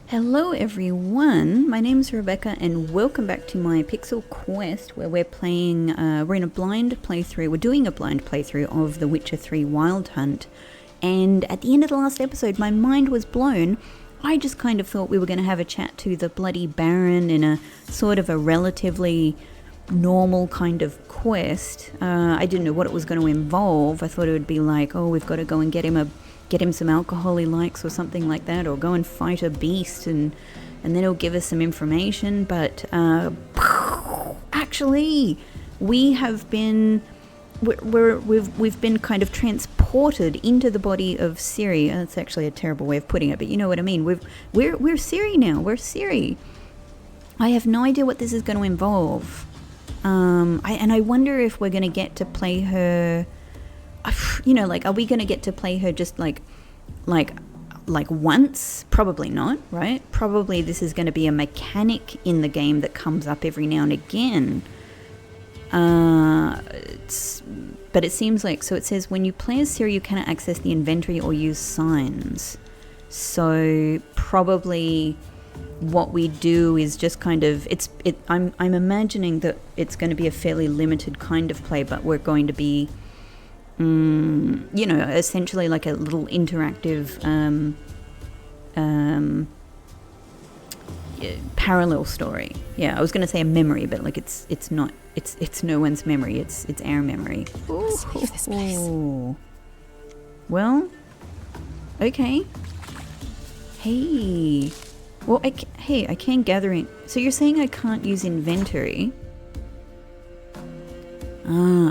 Hello everyone, my name's Rebecca and welcome back to my Pixel Quest where we're playing, we're in a blind playthrough, we're doing a blind playthrough of The Witcher 3 Wild Hunt, and at the end of the last episode my mind was blown. I just kind of thought we were going to have a chat to the bloody Baron in a sort of a relatively normal kind of quest. I didn't know what it was going to involve. I thought it would be like, oh, we've got to go and get him some alcohol he likes or something like that, or go and fight a beast and then he'll give us some information. But actually we've been kind of transported into the body of Ciri. That's actually a terrible way of putting it, but you know what I mean. We're Ciri now. We're Ciri. I have no idea what this is going to involve. I wonder if we're going to get to play her. You know, like, are we going to get to play her just like once? Probably not, right? Probably this is going to be a mechanic in the game that comes up every now and again. But it seems like, so it says when you play as Ciri, you cannot access the inventory or use signs. So probably what we do is just kind of, I'm imagining that it's going to be a fairly limited kind of play, but we're going to be you know, essentially like a little interactive parallel story. Yeah, I was going to say a memory, but like it's not. It's no one's memory. It's our memory. Let's leave this place. Well, okay. Hey, well, I can gather in. So you're saying I can't use inventory?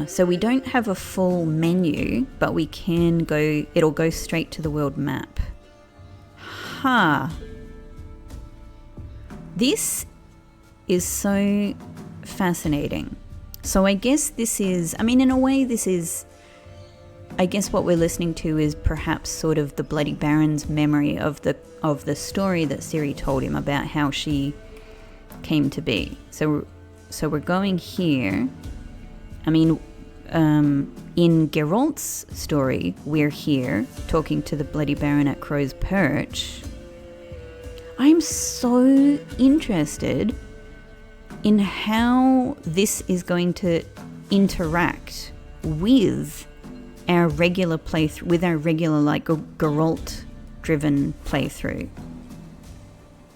So we don't have a full menu, but we can go, it'll go straight to the world map. This is so fascinating. So I guess this is, I mean, in a way this is, I guess what we're listening to is perhaps sort of the Bloody Baron's memory of the story that Ciri told him about how she came to be. So we're going here. I mean, in Geralt's story, we're here talking to the Bloody Baron at Crow's Perch. I'm so interested in how this is going to interact with our regular playthrough, with our regular like Geralt-driven playthrough.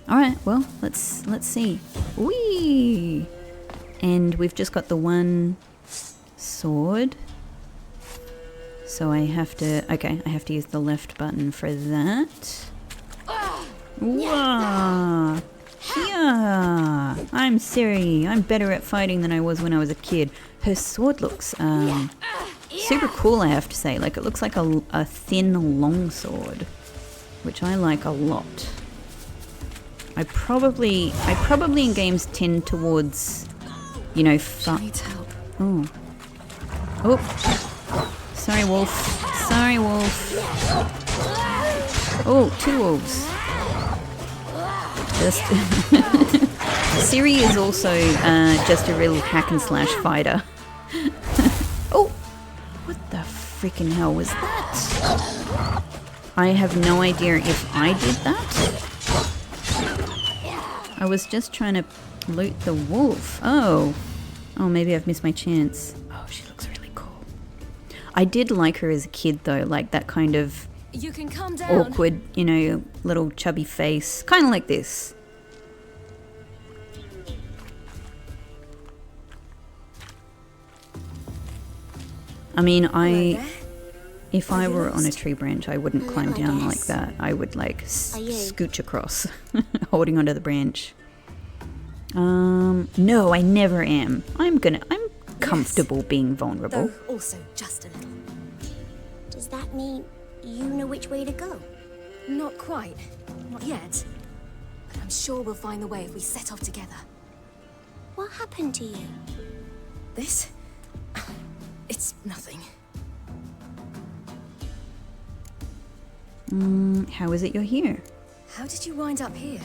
All right, well, let's see. Whee! And we've just got the one sword, so I have to use the left button for that. Whoa! Yeah, I'm Ciri. I'm better at fighting than I was when I was a kid. Her sword looks super cool, I have to say. Like, it looks like a thin long sword, which I like a lot. I probably in games tend towards, you know, She needs help. Oh, sorry, wolf. Sorry, wolf. Oh, two wolves. Just Ciri is also just a real hack and slash fighter. Oh, what the freaking hell was that? I have no idea if I did that. I was just trying to loot the wolf. Oh, maybe I've missed my chance. Oh, she looks really cool. I did like her as a kid though, like that kind of You can calm down. awkward, you know, little chubby face, kind of like this. I mean, if I were on a tree branch, I wouldn't climb down like that. I would like scooch across, holding onto the branch. No, I never am. I'm comfortable being vulnerable. Though also just a little. Does that mean you know which way to go? Not quite. Not yet. But I'm sure we'll find the way if we set off together. What happened to you? This? It's nothing. How is it you're here? How did you wind up here?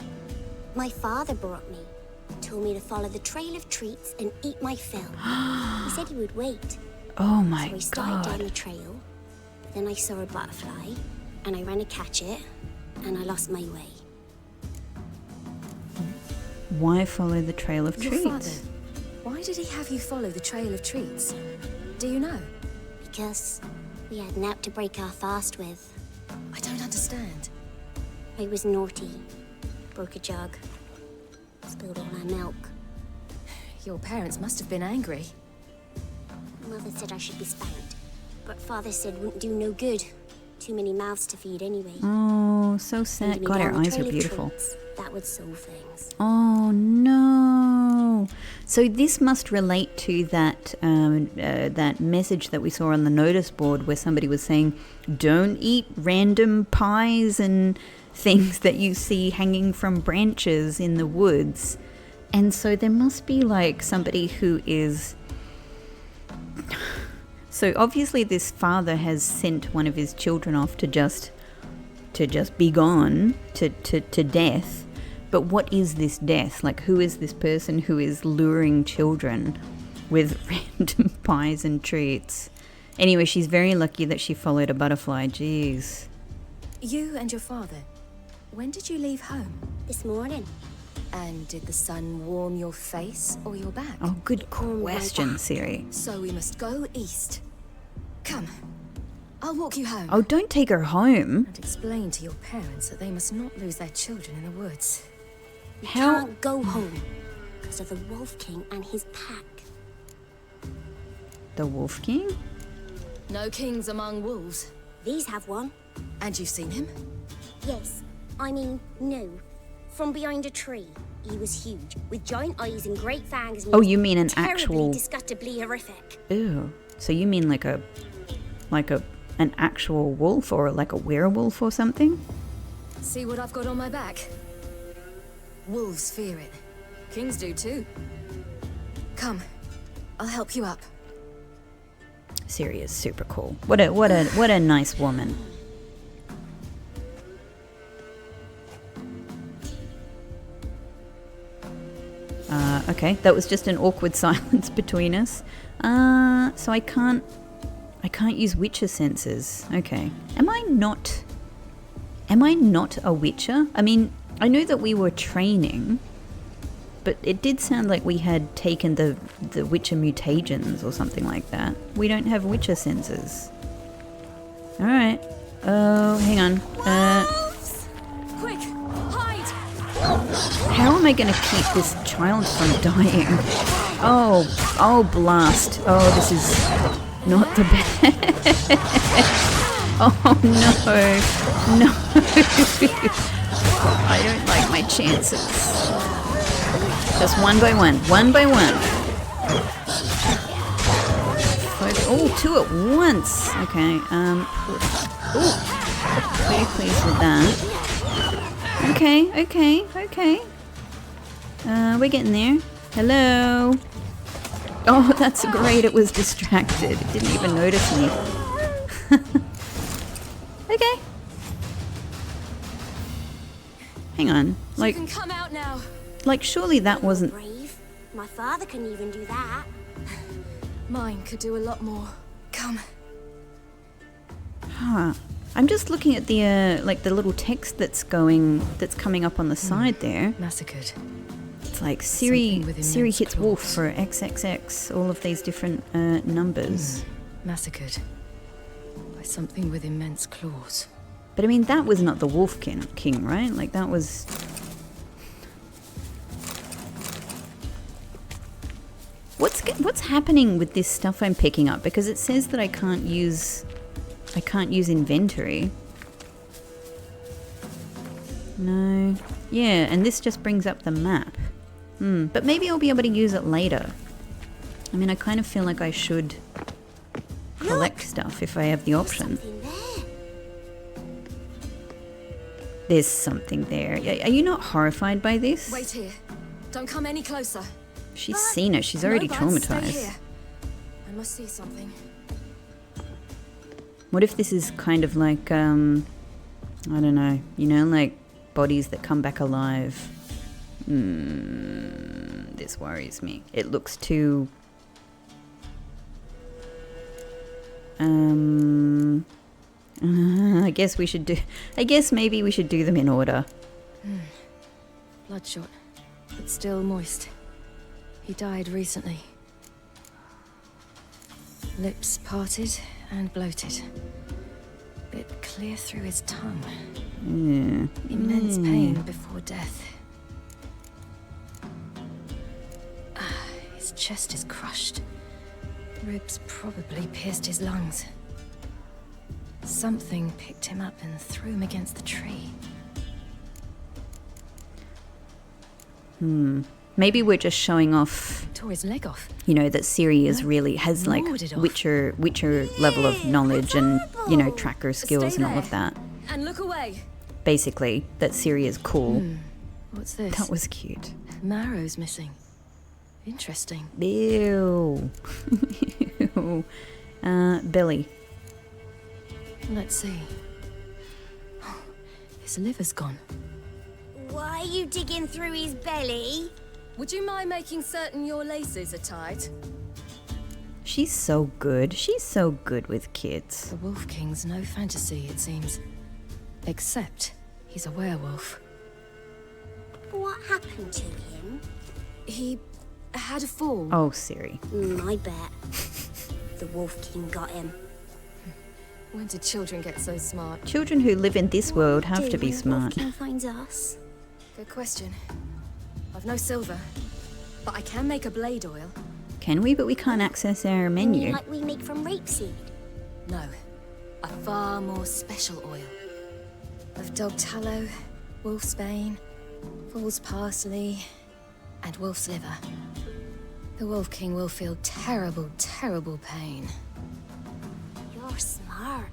My father brought me. Told me to follow the trail of treats and eat my fill. He said he would wait. Oh my So I started down god. the trail. Then I saw a butterfly, and I ran to catch it, and I lost my way. Why follow the trail of Your treats? father, why did he have you follow the trail of treats? Do you know? Because we had naught to break our fast with. I don't understand. I was naughty. Broke a jug. Spilled all our milk. Your parents must have been angry. Mother said I should be spanked. But Father said wouldn't do no good. Too many mouths to feed anyway. Oh, so Sending sad. me God, down her the eyes are trail of beautiful. treats. That would solve things. Oh no! So this must relate to that message that we saw on the notice board, where somebody was saying, "Don't eat random pies and things that you see hanging from branches in the woods." And so there must be like somebody who is. So obviously, this father has sent one of his children off to just be gone to death. But what is this death? Like, who is this person who is luring children with random pies and treats? Anyway, she's very lucky that she followed a butterfly. Jeez. You and your father, when did you leave home? This morning. And did the sun warm your face or your back? Oh, good question, Ciri. So we must go east. Come, I'll walk you home. Oh, don't take her home. And explain to your parents that they must not lose their children in the woods. We How- can't go home because of the Wolf King and his pack. The Wolf King? No kings among wolves. These have one. And you've seen him? Yes. I mean, no. From behind a tree. He was huge, with giant eyes and great fangs. And Oh, he was you mean an terribly, actual... disgustingly horrific. Ew. So you mean like an actual wolf, or like a werewolf or something? See what I've got on my back? Wolves fear it. Kings do too. Come, I'll help you up. Ciri is super cool. What a nice woman. Okay, that was just an awkward silence between us. So I can't use Witcher senses. Okay. Am I not a Witcher? I mean, I know that we were training, but it did sound like we had taken the Witcher mutagens or something like that. We don't have Witcher senses. Alright. Oh, hang on. Wolves! Quick, hide! How am I going to keep this child from dying? Oh, blast. Oh, this is not the best. Oh, no. No. I don't like my chances. Just one by one. One by one. Oh, two at once. Okay. Pretty pleased with that. Okay. We're getting there. Hello. Oh, that's great. It was distracted. It didn't even notice me. Okay. Hang on. You can come out now. Like surely that You're wasn't... brave. My father couldn't even do that. Mine could do a lot more. Come. Huh. I'm just looking at the like the little text that's coming up on the side there. Massacred. It's like Something with Ciri immense hits wolf claws. for XXX, all of these different numbers. Massacred. By something with immense claws. But I mean, that was not the Wolf King, right? Like that was... What's happening with this stuff I'm picking up? Because it says that I can't use inventory. No. Yeah, and this just brings up the map. But maybe I'll be able to use it later. I mean, I kind of feel like I should collect stuff if I have the option. Something there. There's something there. Are you not horrified by this? Wait here. Don't come any closer. She's seen it. She's already No, Bud, stay traumatized. here. I must see something. What if this is kind of like, I don't know, you know, like bodies that come back alive? This worries me. It looks too... I guess maybe we should do them in order. Bloodshot. but still moist. He died recently. Lips parted and bloated. Bit clear through his tongue. Immense pain before death. His chest is crushed. Ribs probably pierced his lungs. Something picked him up and threw him against the tree. Maybe we're just showing off, Tore his leg off. you know, that Ciri is really has like Gnawed it off. Witcher level of knowledge and, you know, tracker skills and all of that. And look away. Basically, that Ciri is cool. What's this? That was cute. Marrow's missing. Interesting. Ew. Ew. Belly. Let's see. His liver's gone. Why are you digging through his belly? Would you mind making certain your laces are tied? She's so good. She's so good with kids. The Wolf King's no fantasy, it seems. Except he's a werewolf. What happened to him? He had a fall. Oh, Ciri. I bet. The Wolf King got him. When did children get so smart? Children who live in this world have to be Wolf smart. King finds us. Good question. I've no silver, but I can make a blade oil. Can we? But we can't access our menu. Like we make from rapeseed. No, a far more special oil. Of dog tallow, wolf's bane, fool's parsley, and wolf's liver. The Wolf King will feel terrible, terrible pain. You're smart.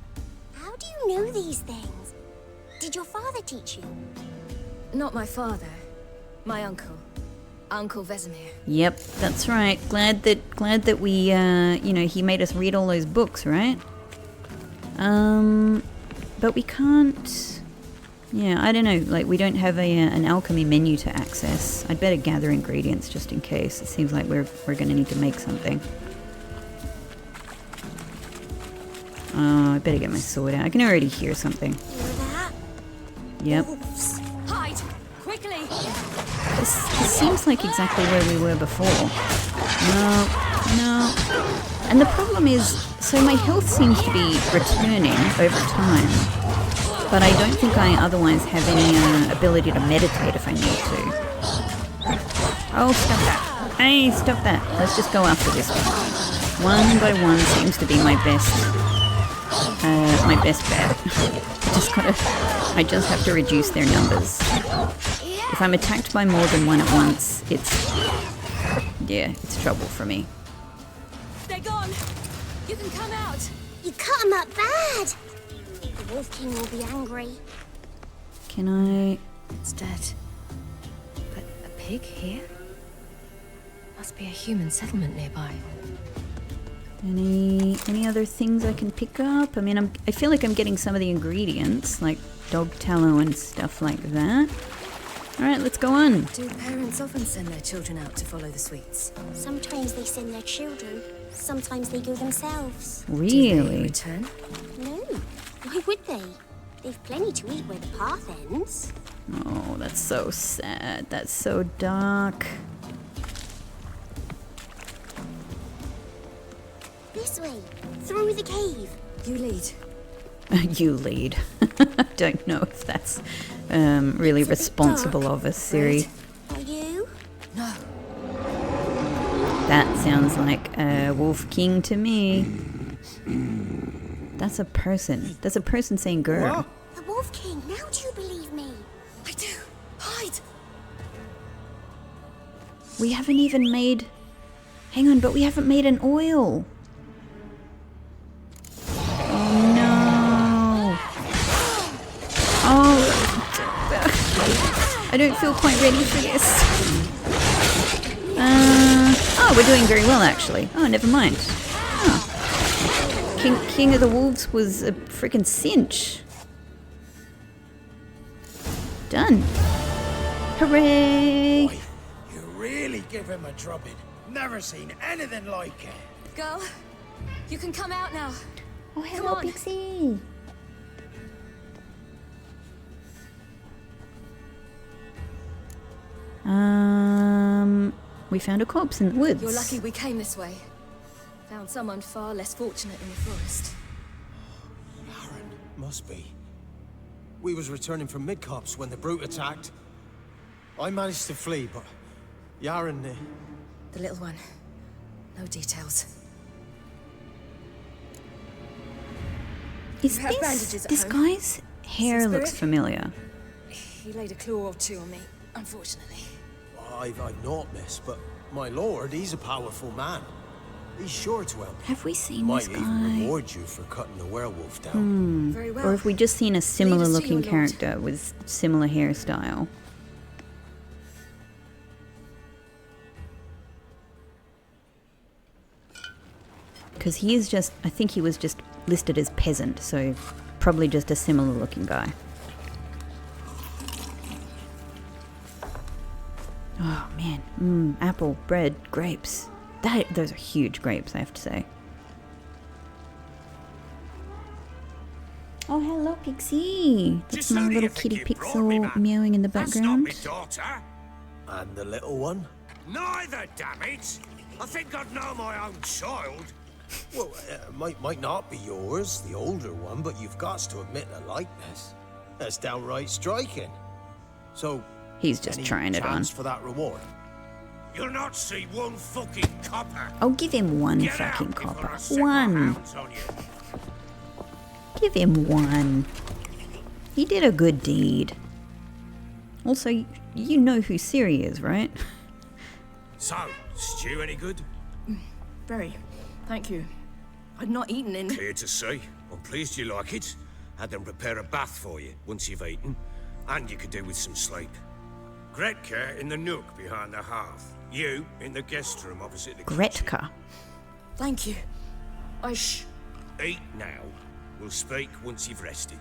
How do you know these things? Did your father teach you? Not my father, my uncle. Uncle Vesemir. Yep, that's right. Glad that we, you know, he made us read all those books, right? But we can't. Yeah, I don't know. Like, we don't have an alchemy menu to access. I'd better gather ingredients just in case. It seems like we're gonna need to make something. Oh, I better get my sword out. I can already hear something. Hear that? Yep. Wolves. Hide! Quickly! This seems like exactly where we were before. No. And the problem is, so my health seems to be returning over time, but I don't think I otherwise have any ability to meditate if I need to. Oh, stop that. Hey, stop that. Let's just go after this one. One by one seems to be my best bet. I just have to reduce their numbers. If I'm attacked by more than one at once, it's trouble for me. They're gone! You can come out! You cut him up bad. The Wolf King will be angry. Can I? It's dead. But a pig here? Must be a human settlement nearby. Any other things I can pick up? I mean, I feel like I'm getting some of the ingredients, like dog tallow and stuff like that. All right, let's go on. Do parents often send their children out to follow the sweets? Sometimes they send their children. Sometimes they go themselves. Do they Really? return? No. Why would they? They've plenty to eat where the path ends. Oh, that's so sad. That's so dark. This way. Through the cave. You lead. You lead. Don't know if that's really It's a bit responsible dark, of us, Ciri. Are you? No. That sounds like a Wolf King to me. That's a person. That's a person saying girl. The Wolf King. Now do you believe me? I do. Hide! We haven't even made... Hang on, but we haven't made an oil. Oh, no. Oh. I don't feel quite ready for this. Oh, we're doing very well, actually. Oh, never mind. Oh. King of the Wolves was a freaking cinch. Done. Hooray! Boy, you really give him a drubbing. Never seen anything like it. Girl, you can come out now. Oh, Come on. Pixie. We found a corpse in the woods. You're lucky we came this way. Found someone far less fortunate in the forest. Aaron, must be. We was returning from Midcops when the brute attacked. I managed to flee, but Yaren, The little one. No details. Is You have bandages at this home? guy's hair Some looks spirit? familiar. He laid a claw or two on me, unfortunately. I've not, miss, but my lord, he's a powerful man. He's sure to help. Have we seen Might this even guy? reward you for cutting the werewolf down. Very well. Or have we just seen a similar us to looking your lord. character with similar hairstyle? Because he is just, I think he was just listed as peasant, so probably just a similar looking guy. Oh man, apple, bread, grapes. Those are huge grapes, I have to say. Oh, hello, Pixie. That's Just my who do you little think kitty you brought me, Pixel man? meowing in the That's not background. my daughter. And the little one? Neither, damn it. I think I'd know my own child. Well, might not be yours, the older one, but you've got to admit the likeness. That's downright striking. So, He's just any trying it on. chance for that reward? You'll not see one fucking copper. I'll give him one Get fucking out before copper. I set my One. hounds on you. Give him one. He did a good deed. Also, you know who Ciri is, right? So, stew any good? Very. Thank you. I'd not eaten in... Clear to see. I'm pleased you like it. Had them prepare a bath for you once you've eaten, and you could do with some sleep. Gretka in the nook behind the hearth. You in the guest room opposite the kitchen. Gretka. Thank you. Eat now. We'll speak once you've rested.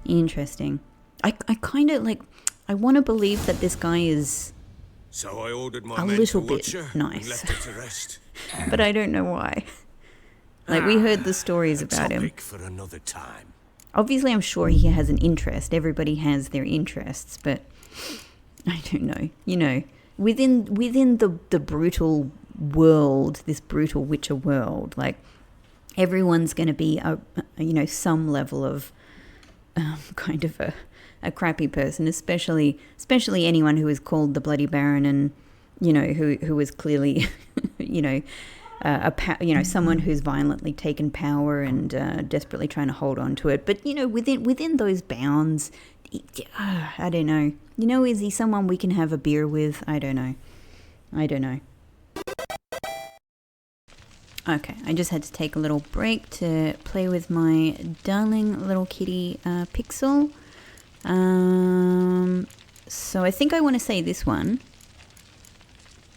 Interesting. I kind of like... I want to believe that this guy is... So I ordered my A men little to bit watch her nice. and left her to rest. But I don't know why. Like, we heard the stories about him. Topic for another time. Obviously, I'm sure he has an interest. Everybody has their interests, but I don't know. You know, within the brutal world, this brutal Witcher world, like, everyone's going to be some level of kind of a crappy person, especially anyone who is called the Bloody Baron, and who is clearly someone who's violently taken power and desperately trying to hold on to it. But within those bounds, I don't know. Is he someone we can have a beer with? I don't know. Okay, I just had to take a little break to play with my darling little kitty Pixel. So I think I want to say this one.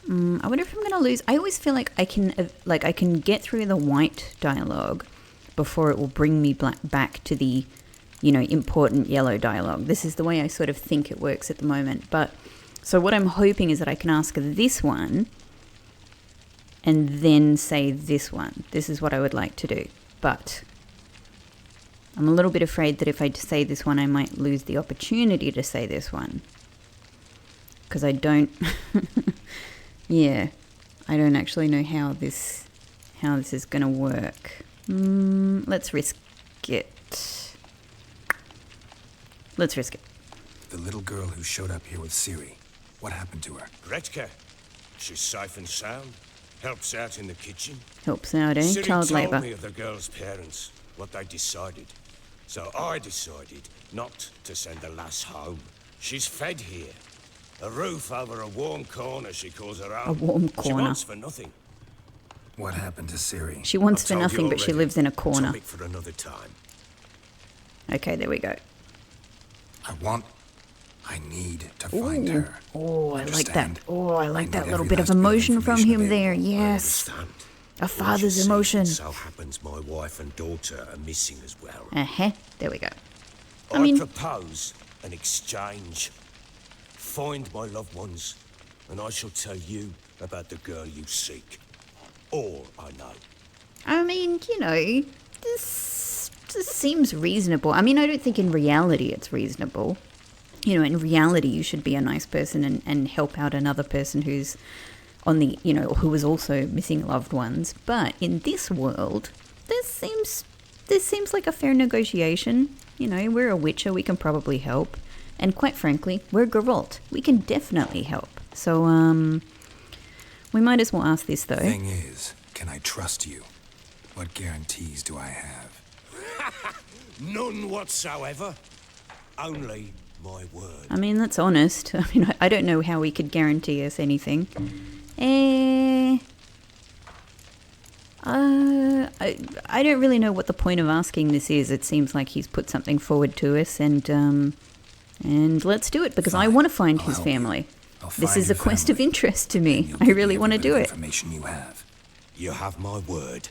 I wonder if I'm going to lose. I always feel like I can get through the white dialogue before it will bring me back to the, important yellow dialogue. This is the way I sort of think it works at the moment. But so what I'm hoping is that I can ask this one and then say this one. This is what I would like to do. But I'm a little bit afraid that if I say this one, I might lose the opportunity to say this one. Because I don't... yeah, I don't actually know how this is going to work. Let's risk it. Let's risk it. The little girl who showed up here with Ciri. What happened to her? Gretka. She's safe and sound. Helps out in the kitchen. Helps out, eh? Ciri Child told labour. me of the girl's parents, what they decided. So I decided not to send the lass home. She's fed here. A roof over a warm corner, she calls her own. A warm She corner. wants for nothing. What happened to Ciri? She wants I've for told you nothing, but she already. lives in a corner. Topic for another time. Okay, there we go. I need to find her. Oh, I like that. Understand? Oh, I like I that need little every bit of last bit of emotion from information him there. available. Yes. Understand? A father's You see, emotion. it so happens my wife and daughter are missing as well. There we go. I propose an exchange. Find my loved ones, and I shall tell you about the girl you seek. All I know. I mean, this seems reasonable. I mean, I don't think in reality it's reasonable. you know, in reality, you should be a nice person and help out another person who's on the, you know, who was also missing loved ones. But in this world, this seems like a fair negotiation. You know, we're a Witcher, we can probably help. And quite frankly, we're Geralt. We can definitely help. So, we might as well ask this, though. Thing is, can I trust you? What guarantees do I have? None whatsoever. Only my word. I mean, that's honest. I mean, I don't know how we could guarantee us anything. I don't really know what the point of asking this is. It seems like he's put something forward to us, and let's do it, because I want to find his family. This is a quest of interest to me. I really want to do it. Information you have. You have my word.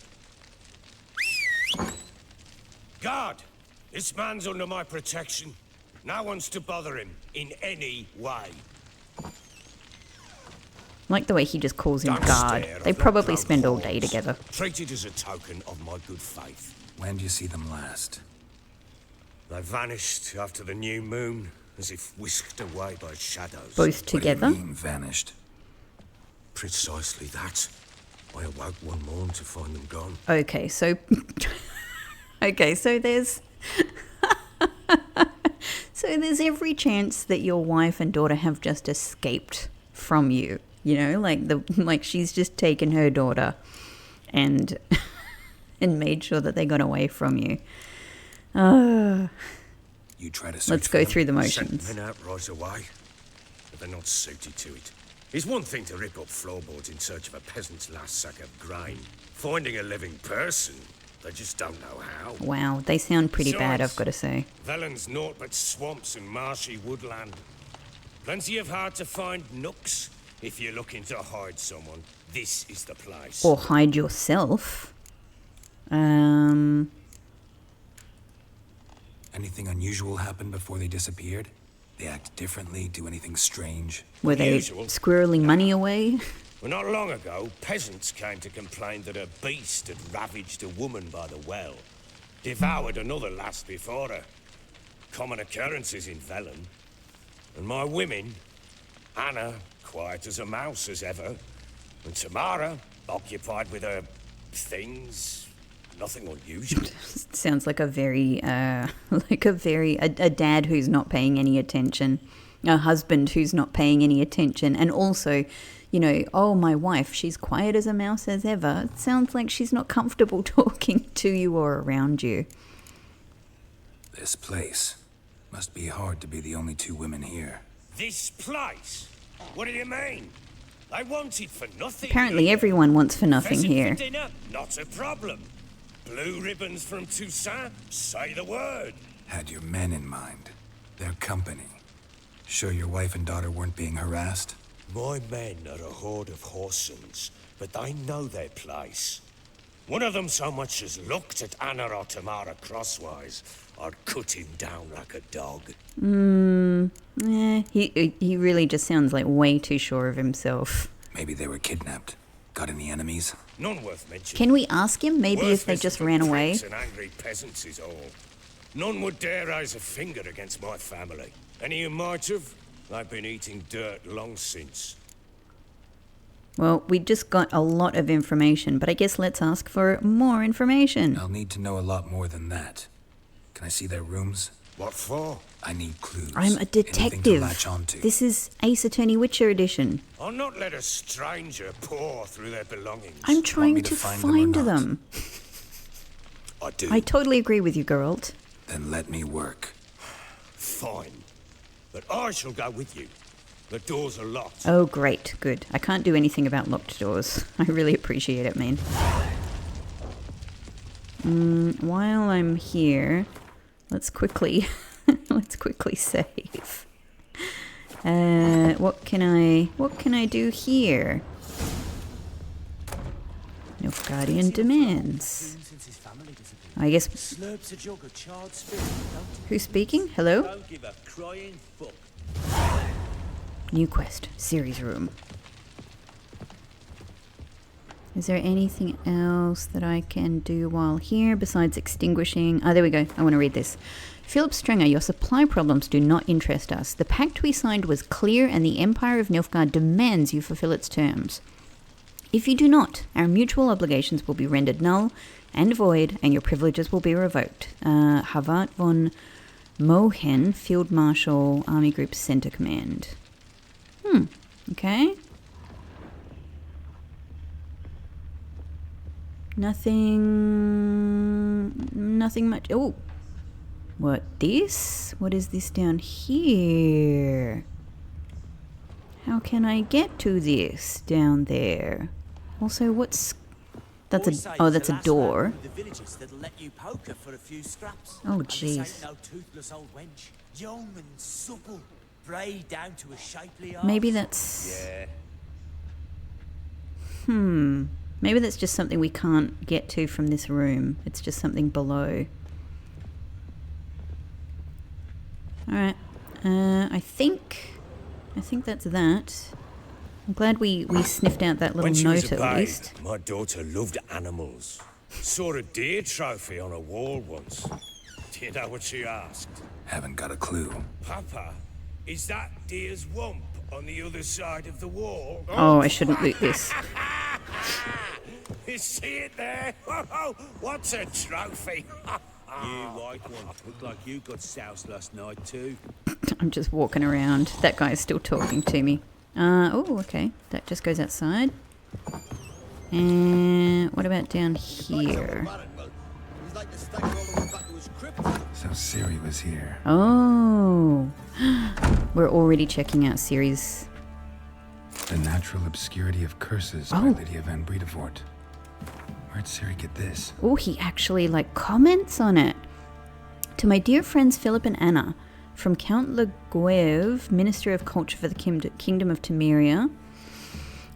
Guard! This man's under my protection. No one's to bother him in any way. Like the way he just calls him Don't guard. stare, They I've got probably no spend all claws. day together. Treat it as a token of my good faith. When do you see them last? They vanished after the new moon, as if whisked away by shadows. Both together? What do you mean, vanished? Precisely that. I awoke one morn to find them gone. Okay, so... okay, so there's... so there's every chance that your wife and daughter have just escaped from you. You know, like she's just taken her daughter and and made sure that they got away from you. You try to search Let's for go them? through the Sent motions. men out right away, but they're not suited to it. It's one thing to rip up floorboards in search of a peasant's last sack of grain. Finding a living person, they just don't know how. Wow, they sound pretty bad, Besides, I've got to say. Velen's naught but swamps and marshy woodland. Plenty of hard-to-find nooks. If you're looking to hide someone, this is the place. Or hide yourself. Anything unusual happened before they disappeared? They act differently, do anything strange? Were they Unusual. squirreling money away? Well, not long ago, peasants came to complain that a beast had ravaged a woman by the well. Devoured another lass before her. Common occurrences in Velen. And my women, Anna, quiet as a mouse as ever, and Tamara, occupied with her things, nothing unusual. Sounds like a very, a dad who's not paying any attention, a husband who's not paying any attention, and also, you know, oh, my wife, she's quiet as a mouse as ever. It sounds like she's not comfortable talking to you or around you. This place. Must be hard to be the only two women here. This place? What do you mean? They want it for nothing. Apparently here. everyone wants for nothing Pheasant here. for dinner? Not a problem. Blue ribbons from Toussaint? Say the word. Had your men in mind. Their company. Sure your wife and daughter weren't being harassed? My men are a horde of whoresons, but they know their place. One of them so much as looked at Anna or Tamara crosswise, I'd cut him down like a dog. He really just sounds like way too sure of himself. Maybe they were kidnapped. Got any enemies? None worth mentioning. Can we ask him maybe if they Worthless just for ran away? pricks and angry peasants is all. None would dare raise a finger against my family. Any who might have, they've been eating dirt long since. Well, we just got a lot of information, but I guess let's ask for more information. I'll need to know a lot more than that. Can I see their rooms? What for? I need clues. I'm a Anything to detective. latch onto. This is Ace Attorney Witcher edition. I'll not let a stranger pour through their belongings. I'm trying me to to find find them or not? them. I do. I totally agree with you, Geralt. Then let me work. Fine. But I shall go with you. The doors are locked. Oh, great. Good. I can't do anything about locked doors. I really appreciate it, man. While I'm here, let's quickly save. What can I do here? Nilfgaardian demands. I guess. Who's speaking? Hello? Don't give a crying fuck. New quest. Ciri's room. Is there anything else that I can do while here besides extinguishing? Oh, there we go. I want to read this. Philip Strenger, your supply problems do not interest us. The pact we signed was clear and the Empire of Nilfgaard demands you fulfill its terms. If you do not, our mutual obligations will be rendered null and void and your privileges will be revoked. Havart von Mohen, Field Marshal, Army Group Center Command. Okay. Nothing much. Oh, what this? What is this down here? How can I get to this down there? Also, what's... That's a door. Oh, jeez. Maybe that's... Maybe that's just something we can't get to from this room. It's just something below. Alright. I think that's that. I'm glad we sniffed out that little When she was note a at babe, least. my daughter loved animals. Saw a deer trophy on a wall once. Do you know what she asked? Haven't got a clue. Papa, is that deer's wump on the other side of the wall? Oh, I shouldn't loot this. You see it there? Oh, what's a trophy? You right one. Looked like you got soused last night too. I'm just walking around. That guy's still talking to me. Oh, okay. That just goes outside. And what about down here? So Ciri was here. Oh. We're already checking out Ciri's... The Natural Obscurity of Curses by Lydia van Bredevoort. Where'd Ciri get this? Oh, he actually, like, comments on it. To my dear friends Philip and Anna, from Count Leguev, Minister of Culture for the Kingdom of Temeria,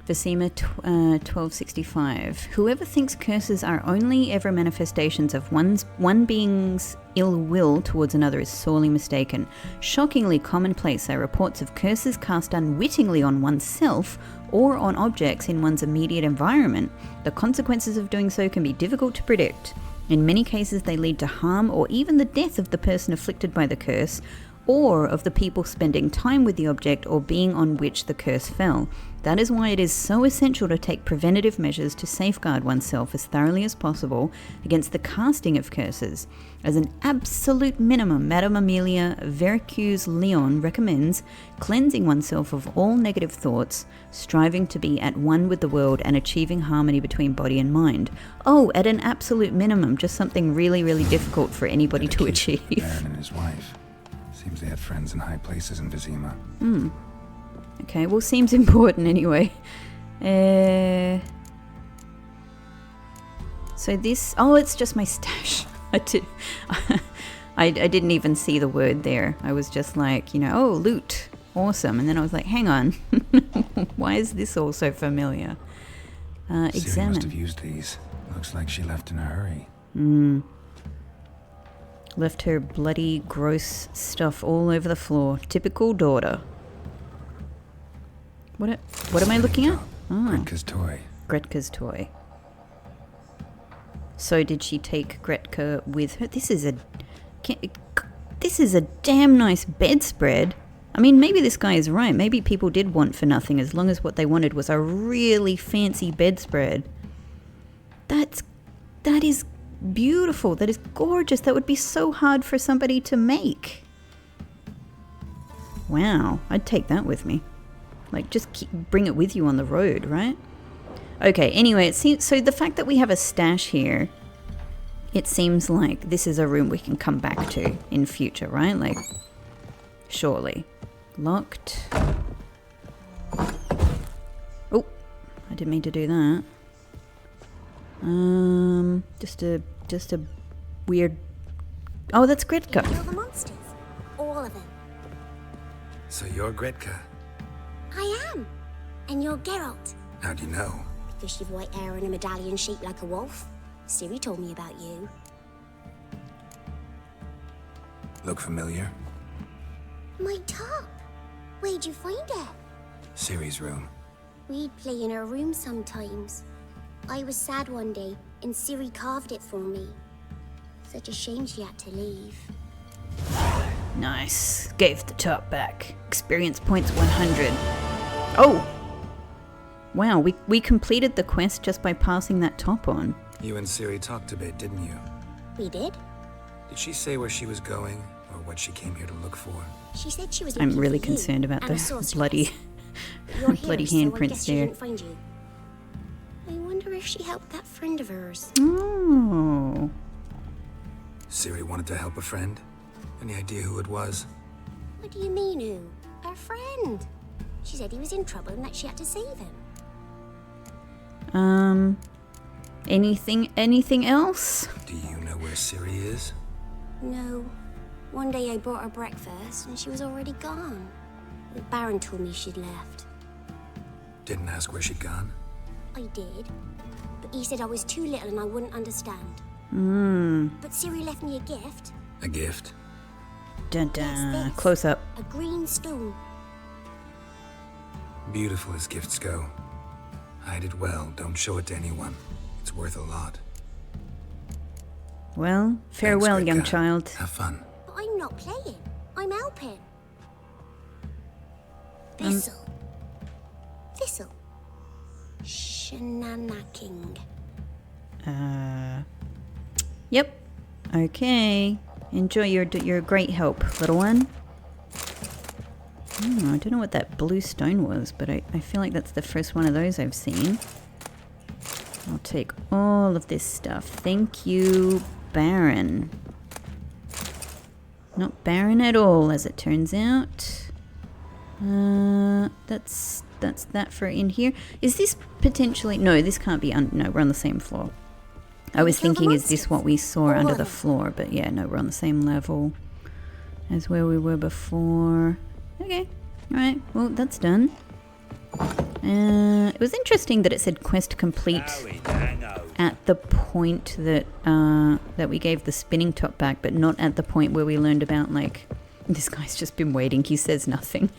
Vesima 1265. Whoever thinks curses are only ever manifestations of one being's ill will towards another is sorely mistaken. Shockingly commonplace are reports of curses cast unwittingly on oneself or on objects in one's immediate environment. The consequences of doing so can be difficult to predict. In many cases, they lead to harm or even the death of the person afflicted by the curse, or of the people spending time with the object or being on which the curse fell. That is why it is so essential to take preventative measures to safeguard oneself as thoroughly as possible against the casting of curses. As an absolute minimum, Madame Amelia Veracruz-Leon recommends cleansing oneself of all negative thoughts, striving to be at one with the world and achieving harmony between body and mind. Oh, at an absolute minimum, just something really, really difficult for anybody to achieve. Baron and his wife. Seems they had friends in high places in Vizima. Okay, well, seems important anyway. So this... Oh, it's just my stash. I didn't even see the word there. I was just like, you know, oh, loot. Awesome. And then I was like, hang on. Why is this all so familiar? Ciri Examine. must have used these. Looks like she left in a hurry. Left her bloody, gross stuff all over the floor. Typical daughter. What am I looking at? Oh, Gretka's toy. Gretka's toy. So did she take Gretka with her? This is a damn nice bedspread. I mean, maybe this guy is right. Maybe people did want for nothing as long as what they wanted was a really fancy bedspread. That is beautiful. That is gorgeous. That would be so hard for somebody to make. Wow, I'd take that with me. Like, just bring it with you on the road, right? Okay, anyway, it seems so the fact that we have a stash here, it seems like this is a room we can come back to in future, right? Like, surely. Locked. Oh, I didn't mean to do that. Just a weird... Oh, that's Gretka. Kill the monsters. All of them. So you're Gretka? I am. And you're Geralt. How do you know? Because you've white hair and a medallion shaped like a wolf. Ciri told me about you. Look familiar? My top. Where'd you find it? Ciri's room. We'd play in her room sometimes. I was sad one day, and Ciri carved it for me. Such a shame she had to leave. Nice. Gave the top back. Experience points 100. Oh! Wow, we completed the quest just by passing that top on. You and Ciri talked a bit, didn't you? We did? Did she say where she was going, or what she came here to look for? She said she was I'm looking really for you concerned about and a the sorceress. bloody You're here, bloody so I handprints guess she there. didn't find you. I wonder if she helped that friend of hers. Oh. Ciri wanted to help a friend? Any idea who it was? What do you mean, who? Her friend. She said he was in trouble and that she had to save him. Anything else? Do you know where Ciri is? No. One day I brought her breakfast and she was already gone. The Baron told me she'd left. Didn't ask where she'd gone? I did. But he said I was too little and I wouldn't understand. But Ciri left me a gift. A gift? Dun Yes, dun. this. Close up. A green stone. Beautiful as gifts go. Hide it well, don't show it to anyone. It's worth a lot. Well, farewell, Thanks, young great guy. child. Have fun. But I'm not playing. I'm helping. Thistle. Thistle. Shenanacking. Yep. Okay. Enjoy your great help, little one. I don't know what that blue stone was, but I feel like that's the first one of those I've seen. I'll take all of this stuff. Thank you, Baron. Not Baron at all, as it turns out. That's that for in here. Is this potentially... No, this can't be... No, we're on the same floor. I was Kill the thinking, is this monsters? what we saw All under of the them. floor? But yeah, no, we're on the same level as where we were before. Okay, alright, well, that's done. It was interesting that it said quest complete at the point that that we gave the spinning top back, but not at the point where we learned about, like, this guy's just been waiting, he says nothing.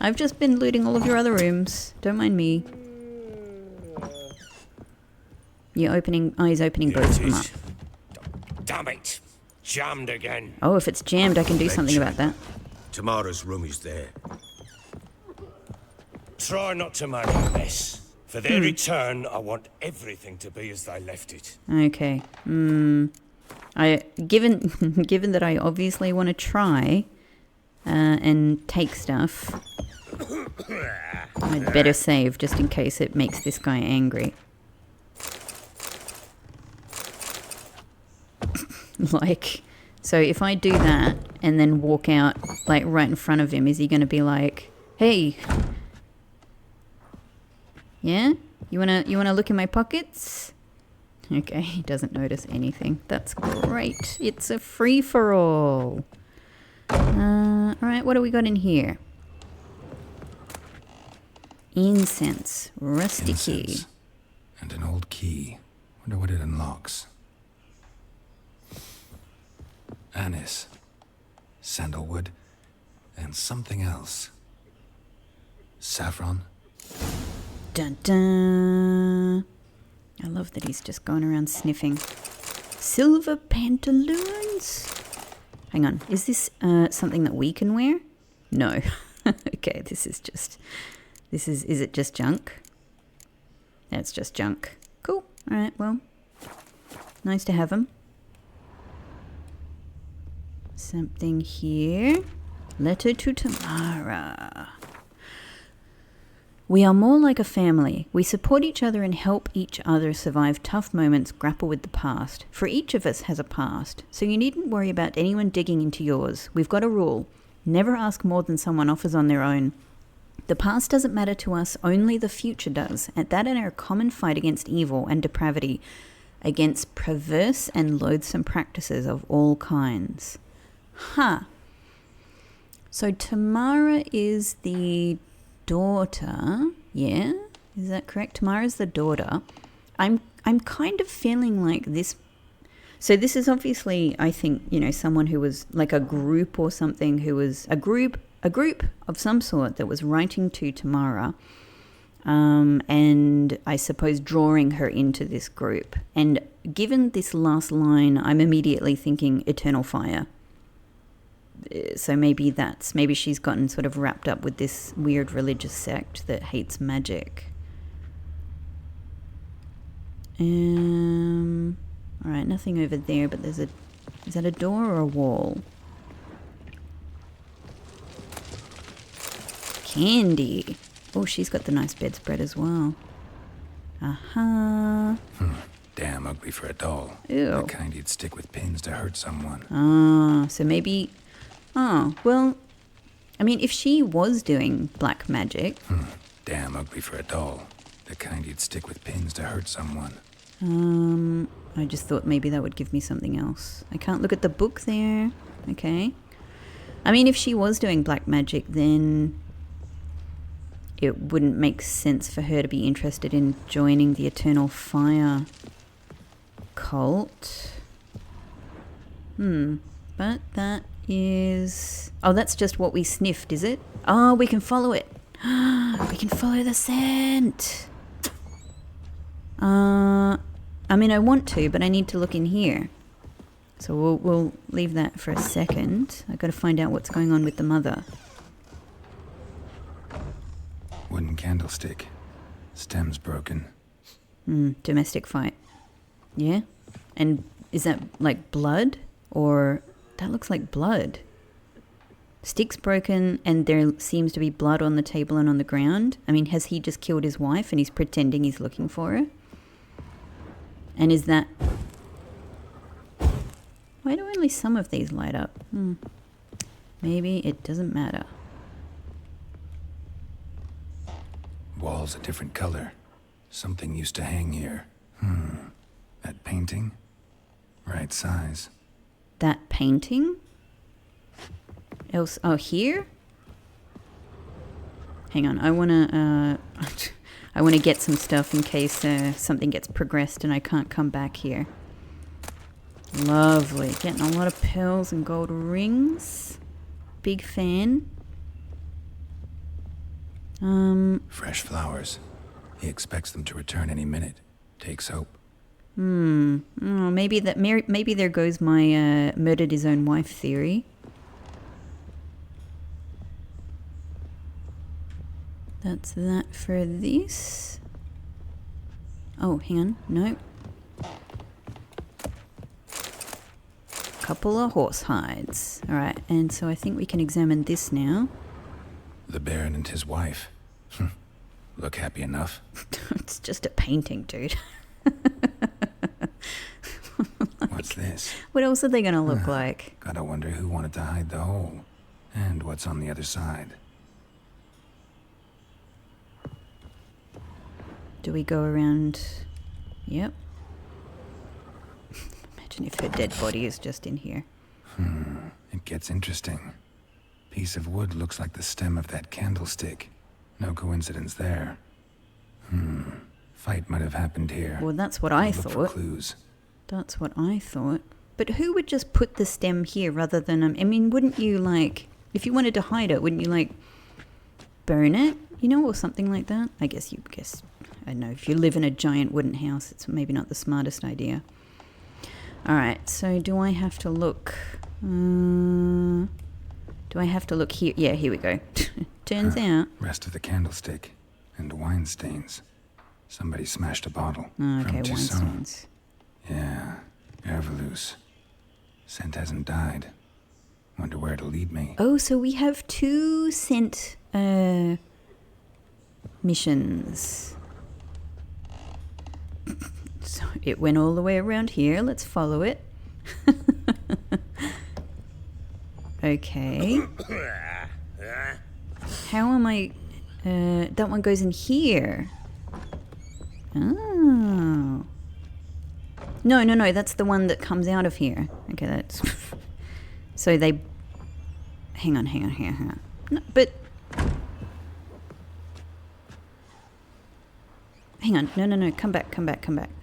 I've just been looting all of your other rooms, don't mind me. You're opening, he's opening both of them up. Damn it! Jammed again. Oh, if it's jammed, I can do something about that. Tomorrow's room is there. Try not to make a mess. For their return, I want everything to be as they left it. Okay. Given that I obviously want to try and take stuff, I'd better save just in case it makes this guy angry. Like, so if I do that and then walk out, like, right in front of him, is he going to be like, hey, yeah? You wanna look in my pockets? Okay, he doesn't notice anything. That's great. It's a free-for-all. Alright, what do we got in here? Incense. Rusty key. Incense. And an old key. Wonder what it unlocks. Anise. Sandalwood. And something else. Saffron. Dun dun. I love that he's just going around sniffing. Silver pantaloons? Hang on, is this something that we can wear? No. Okay, is it just junk? Yeah, it's just junk. Cool, alright, well, nice to have them. Something here. Letter to Tamara. We are more like a family. We support each other and help each other survive tough moments, grapple with the past. For each of us has a past, so you needn't worry about anyone digging into yours. We've got a rule. Never ask more than someone offers on their own. The past doesn't matter to us, only the future does. And that in our common fight against evil and depravity, against perverse and loathsome practices of all kinds. Huh. So Tamara is the daughter, yeah? Is that correct? Tamara's the daughter. I'm kind of feeling like this. So this is obviously, I think, someone who was like a group or something, who was a group of some sort that was writing to Tamara, and I suppose drawing her into this group. And given this last line, I'm immediately thinking eternal fire. So maybe she's gotten sort of wrapped up with this weird religious sect that hates magic. All right, nothing over there, but is that a door or a wall? Candy. Oh, she's got the nice bedspread as well. Uh-huh. Damn ugly for a doll. Ew. The kind you'd stick with pins to hurt someone. Ah, so maybe... Oh, well, I mean, if she was doing black magic... Damn ugly for a doll. The kind you'd stick with pins to hurt someone. I just thought maybe that would give me something else. I can't look at the book there. Okay. I mean, if she was doing black magic, then it wouldn't make sense for her to be interested in joining the Eternal Fire cult. But that is... Oh, that's just what we sniffed, is it? Oh, we can follow it. We can follow the scent. I mean, I want to, but I need to look in here. So we'll leave that for a second. I've got to find out what's going on with the mother. Wooden candlestick. Stem's broken. Domestic fight. Yeah? And is that like blood? Or that looks like blood. Stick's broken and there seems to be blood on the table and on the ground. I mean, has he just killed his wife and he's pretending he's looking for her? And is that... Why do only some of these light up? Maybe it doesn't matter. Wall's a different color. Something used to hang here. That painting? Right size. That painting? Else? Oh, here? Hang on, I wanna get some stuff in case something gets progressed and I can't come back here. Lovely. Getting a lot of pearls and gold rings. Big fan. Fresh flowers. He expects them to return any minute. Takes hope. Oh, maybe there goes my murdered his own wife theory. That's that for this. Oh, hang on. Nope. Couple of horse hides. All right, and so I think we can examine this now. The Baron and his wife. Look happy enough. It's just a painting, dude. What's this? What else are they gonna look like? Gotta wonder who wanted to hide the hole. And what's on the other side. Do we go around? Yep. Imagine if her dead body is just in here. It gets interesting. Piece of wood looks like the stem of that candlestick. No coincidence there. Fight might have happened here. Well, that's what I Look for thought. clues. That's what I thought. But who would just put the stem here rather than... I mean, wouldn't you, like... If you wanted to hide it, wouldn't you, like, burn it? You know, or something like that? I guess I don't know. If you live in a giant wooden house, it's maybe not the smartest idea. All right, so do I have to look... do I have to look here? Yeah, here we go. Turns out... Rest of the candlestick. And wine stains. Somebody smashed a bottle. Oh, okay, from wine Toussaint. stains. Yeah, Ervelus. Scent hasn't died. Wonder where it'll lead me. Oh, so we have 2 scent missions. So it went all the way around here. Let's follow it. Okay. How am I... that one goes in here. Oh. No, that's the one that comes out of here. Okay, that's... So they... Hang on. No, but... Hang on. No. Come back.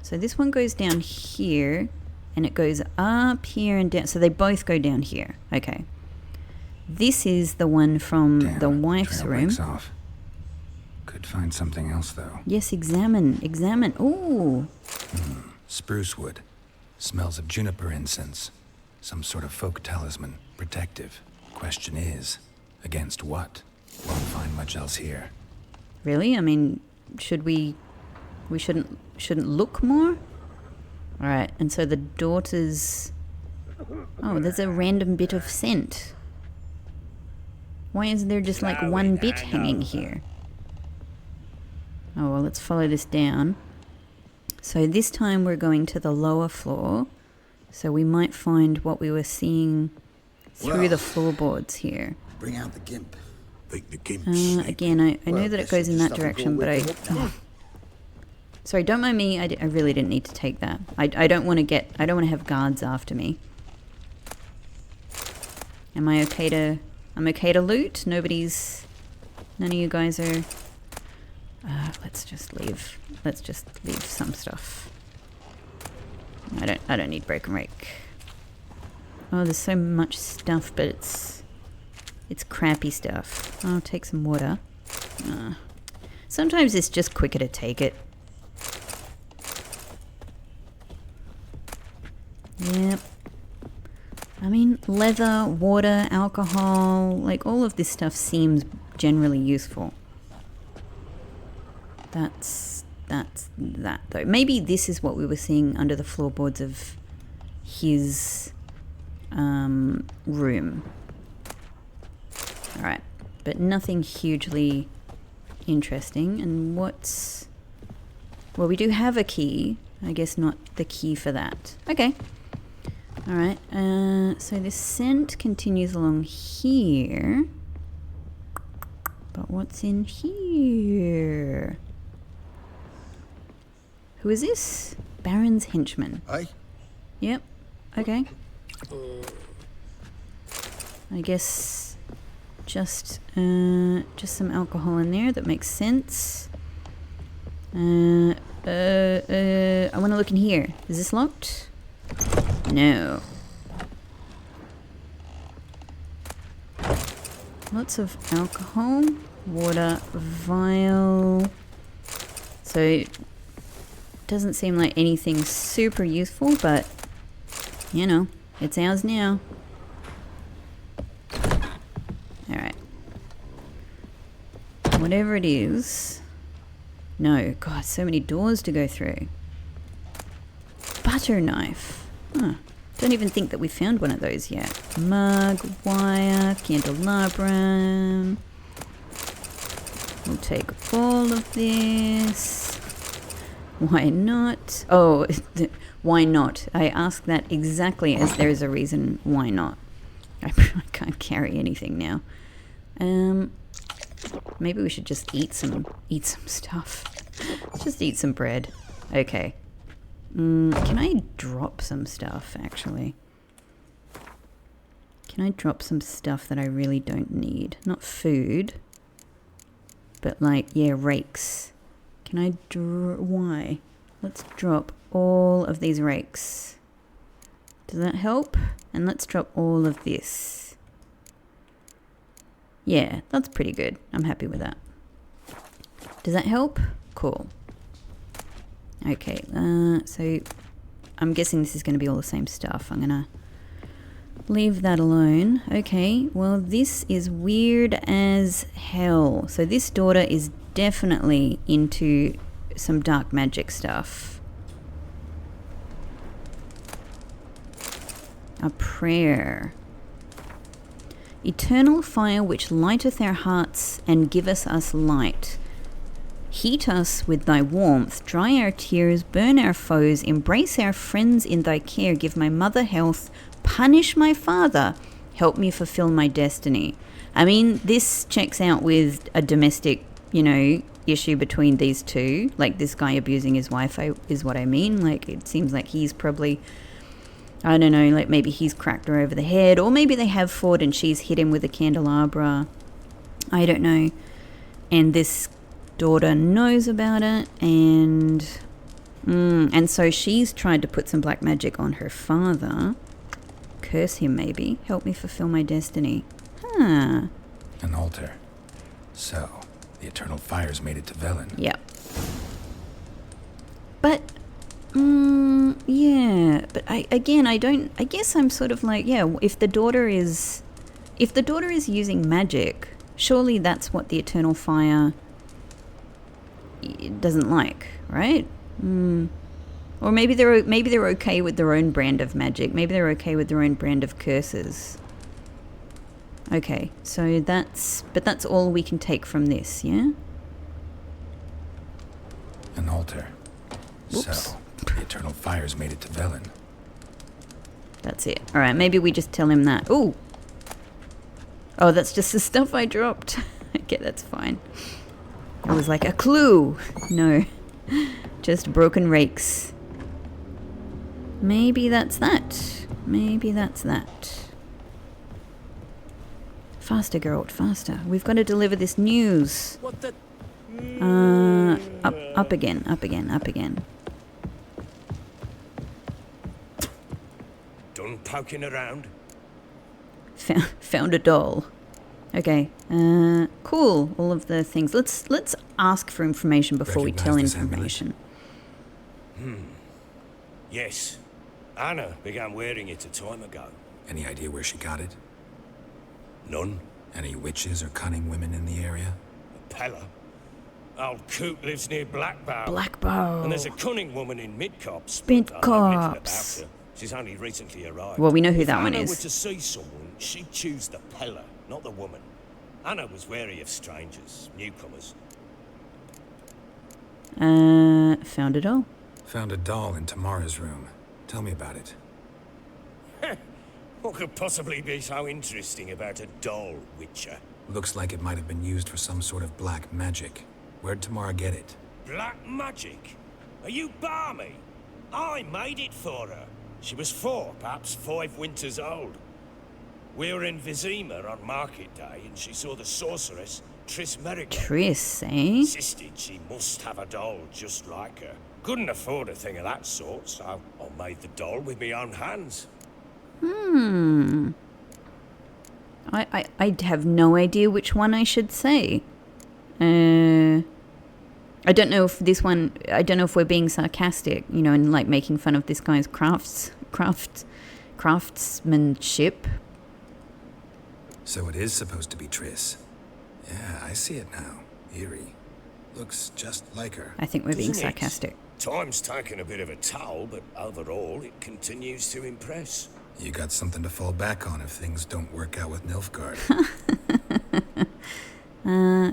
So this one goes down here, and it goes up here and down. So they both go down here. Okay. This is the one from Damn, the wife's trail room. breaks off. Could find something else, though. Yes, examine. Examine. Ooh. Spruce wood. Smells of juniper incense. Some sort of folk talisman. Protective. Question is, against what? Won't find much else here. Really? I mean, should we shouldn't look more? Alright, and so the daughter's... Oh, there's a random bit of scent. Why is there just like one bit hanging here? Oh, well, let's follow this down. So this time we're going to the lower floor. So we might find what we were seeing through the floorboards here. Bring out the gimp. Think the gimp. Again, I know that it goes in that direction, but I... Sorry, don't mind me. I really didn't need to take that. I don't want to have guards after me. Am I okay to... I'm okay to loot? None of you guys are... let's just leave some stuff. I don't need break and rake. Oh, there's so much stuff, but it's crappy stuff. I'll take some water. Sometimes it's just quicker to take it. Yep. I mean, leather, water, alcohol, like all of this stuff seems generally useful. That's that though. Maybe this is what we were seeing under the floorboards of his room. Alright, but nothing hugely interesting. And what's... Well, we do have a key. I guess not the key for that. Okay. Alright, so this scent continues along here. But what's in here? Who is this? Baron's henchman. Aye? Yep. Okay. I guess just some alcohol in there. That makes sense. I want to look in here. Is this locked? No. Lots of alcohol. Water vial. So it doesn't seem like anything super useful, but you know, it's ours now. Alright. Whatever it is. No, God, so many doors to go through. Butter knife. Huh. Don't even think that we found one of those yet. Mug, wire, candelabrum. We'll take all of this. Why not? Oh, why not? I ask that exactly as there's a reason why not. I can't carry anything now. Maybe we should just eat some stuff. Just eat some bread. Okay. Can I drop some stuff, actually? Can I drop some stuff that I really don't need? Not food, but like, yeah, rakes. Can I why? Let's drop all of these rakes. Does that help? And let's drop all of this. Yeah, that's pretty good. I'm happy with that. Does that help? Cool. Okay, so I'm guessing this is going to be all the same stuff. I'm going to leave that alone. Okay, well, this is weird as hell. So this daughter is definitely into some dark magic stuff. A prayer. Eternal fire which lighteth our hearts and giveth us light. Heat us with thy warmth, dry our tears, burn our foes, embrace our friends in thy care, give my mother health, punish my father, help me fulfill my destiny. I mean, this checks out with a domestic, issue between these two. Like, this guy abusing his wife is what I mean. Like, it seems like he's probably, I don't know, like maybe he's cracked her over the head, or maybe they have fought and she's hit him with a candelabra. I don't know. And this daughter knows about it, and so she's tried to put some black magic on her father. Curse him, maybe. Help me fulfill my destiny. Huh. An altar. So, The eternal fires made it to Velen. Yep. But, yeah. But I guess I'm sort of like, yeah, if the daughter is using magic, surely that's what the eternal fire doesn't like, right? Or maybe they're okay with their own brand of magic. Maybe they're okay with their own brand of curses. Okay, so that's all we can take from this, yeah? An altar. Whoops. So, the eternal fires made it to Velen. That's it. All right, maybe we just tell him that. Ooh. Oh, that's just the stuff I dropped. Okay, that's fine. It was like a clue. No, just broken rakes. Maybe that's that. Maybe that's that. Faster, Geralt, faster. We've got to deliver this news. What the? Up again, up again, up again. Done poking around? Found a doll. Okay. Cool. All of the things. Let's ask for information before we tell Recognize this information. Yes. Anna began wearing it a time ago. Any idea where she got it? None. Any witches or cunning women in the area? Pella. Old Coot lives near Blackbow. Blackbow. And there's a cunning woman in Midcops. Midcops. She's only recently arrived. Well, we know who If that one Anna is. were to see someone, she'd choose the Pella, not the woman. Anna was wary of strangers, newcomers. Found it all. Found a doll in Tamara's room. Tell me about it. What could possibly be so interesting about a doll, Witcher? Looks like it might have been used for some sort of black magic. Where'd Tamara get it? Black magic? Are you balmy? I made it for her. She was 4, perhaps 5 winters old. We were in Vizima on market day, and she saw the sorceress, Triss Merigold. Triss, eh? Insisted she must have a doll just like her. Couldn't afford a thing of that sort, so I made the doll with my own hands. I have no idea which one I should say. I don't know if this one. I don't know if we're being sarcastic, you know, and like making fun of this guy's craftsmanship. So it is supposed to be Triss. Yeah, I see it now. Eerie. Looks just like her. I think we're being Doesn't it? sarcastic. Time's taken a bit of a toll, but overall, it continues to impress. You got something to fall back on if things don't work out with Nilfgaard.